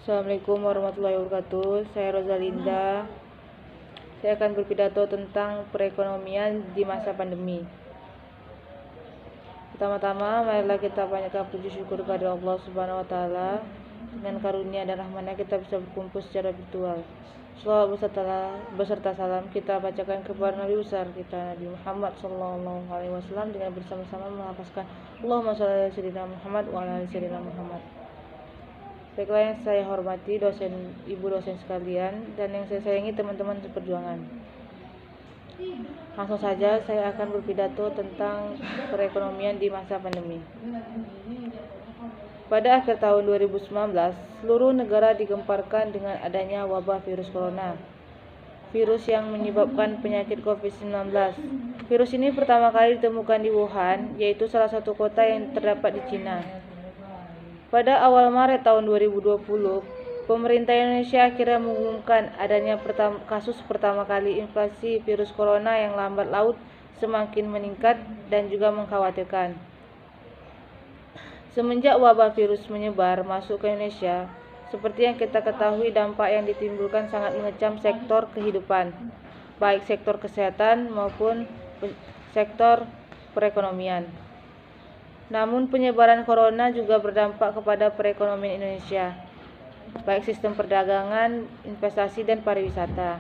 Assalamualaikum warahmatullahi wabarakatuh. Saya Rosalinda. Saya akan berpidato tentang perekonomian di masa pandemi. Pertama-tama, marilah kita banyakkan puji syukur kepada Allah Subhanahu wa taala. Dengan karunia dan rahmatnya kita bisa berkumpul secara virtual. Shalawat beserta salam kita bacakan kepada Nabi besar kita Nabi Muhammad SAW dengan bersama-sama melafazkan Allahumma shalli ala sayyidina Muhammad wa ala ali sayyidina Muhammad. Baiklah, yang saya hormati ibu dosen sekalian dan yang saya sayangi teman-teman seperjuangan. Langsung saja saya akan berpidato tentang perekonomian di masa pandemi. Pada akhir tahun 2019, seluruh negara digemparkan dengan adanya wabah virus corona. Virus yang menyebabkan penyakit COVID-19. Virus ini pertama kali ditemukan di Wuhan, yaitu salah satu kota yang terdapat di Cina. Pada awal Maret tahun 2020, pemerintah Indonesia akhirnya mengumumkan adanya kasus pertama kali infeksi virus corona yang lambat laun semakin meningkat dan juga mengkhawatirkan. Semenjak wabah virus menyebar masuk ke Indonesia, seperti yang kita ketahui, dampak yang ditimbulkan sangat mengecam sektor kehidupan, baik sektor kesehatan maupun sektor perekonomian. Namun penyebaran corona juga berdampak kepada perekonomian Indonesia, baik sistem perdagangan, investasi, dan pariwisata.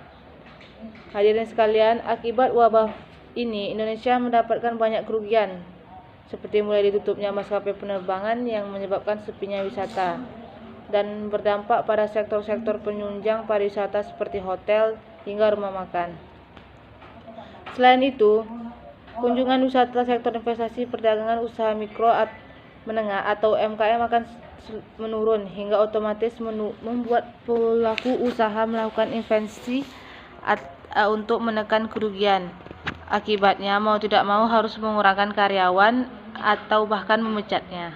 Hadirin sekalian, akibat wabah ini Indonesia mendapatkan banyak kerugian, seperti mulai ditutupnya maskapai penerbangan yang menyebabkan sepinya wisata, dan berdampak pada sektor-sektor penunjang pariwisata seperti hotel hingga rumah makan. Selain itu, kunjungan wisata sektor investasi, perdagangan, usaha mikro menengah atau UMKM akan menurun hingga otomatis membuat pelaku usaha melakukan investasi untuk menekan kerugian. Akibatnya mau tidak mau harus mengurangkan karyawan atau bahkan memecatnya.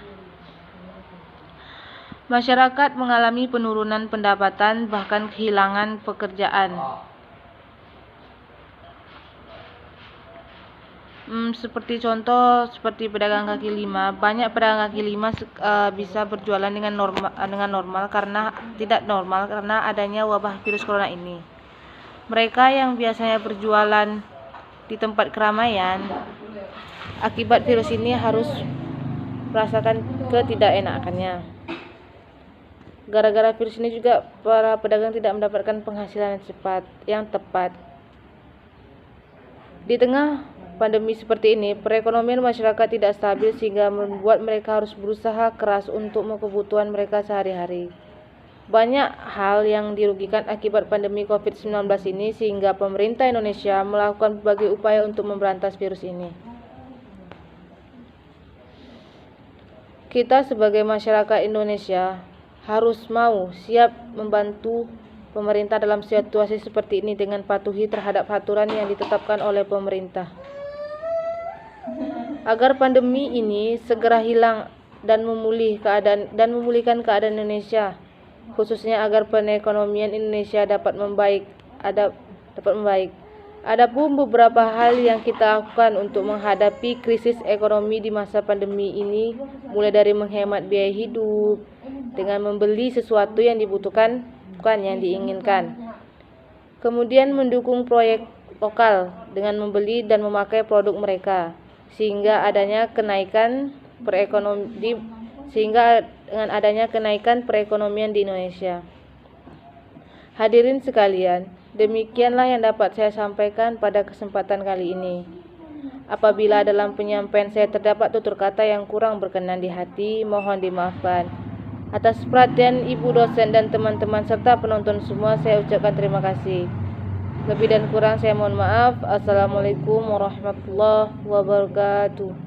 Masyarakat mengalami penurunan pendapatan bahkan kehilangan pekerjaan. Seperti pedagang kaki lima, banyak pedagang kaki lima bisa berjualan dengan normal karena adanya wabah virus corona ini. Mereka yang biasanya berjualan di tempat keramaian, akibat virus ini harus merasakan ketidakenakannya. Gara-gara virus ini juga para pedagang tidak mendapatkan penghasilan yang tepat. Di tengah pandemi seperti ini, perekonomian masyarakat tidak stabil sehingga membuat mereka harus berusaha keras untuk kebutuhan mereka sehari-hari. Banyak hal yang dirugikan akibat pandemi COVID-19 ini sehingga pemerintah Indonesia melakukan berbagai upaya untuk memberantas virus ini. Kita sebagai masyarakat Indonesia harus siap membantu pemerintah dalam situasi seperti ini dengan patuhi terhadap aturan yang ditetapkan oleh pemerintah. Agar pandemi ini segera hilang dan memulihkan keadaan Indonesia, khususnya agar perekonomian Indonesia dapat membaik. Adapun beberapa hal yang kita lakukan untuk menghadapi krisis ekonomi di masa pandemi ini, mulai dari menghemat biaya hidup dengan membeli sesuatu yang dibutuhkan, bukan yang diinginkan. Kemudian mendukung proyek lokal dengan membeli dan memakai produk mereka, sehingga dengan adanya kenaikan perekonomian di Indonesia. Hadirin sekalian, demikianlah yang dapat saya sampaikan pada kesempatan kali ini. Apabila dalam penyampaian saya terdapat tutur kata yang kurang berkenan di hati, mohon dimaafkan. Atas perhatian ibu dosen dan teman-teman serta penonton semua, saya ucapkan terima kasih. Lebih dan kurang saya mohon maaf. Assalamualaikum warahmatullahi wabarakatuh.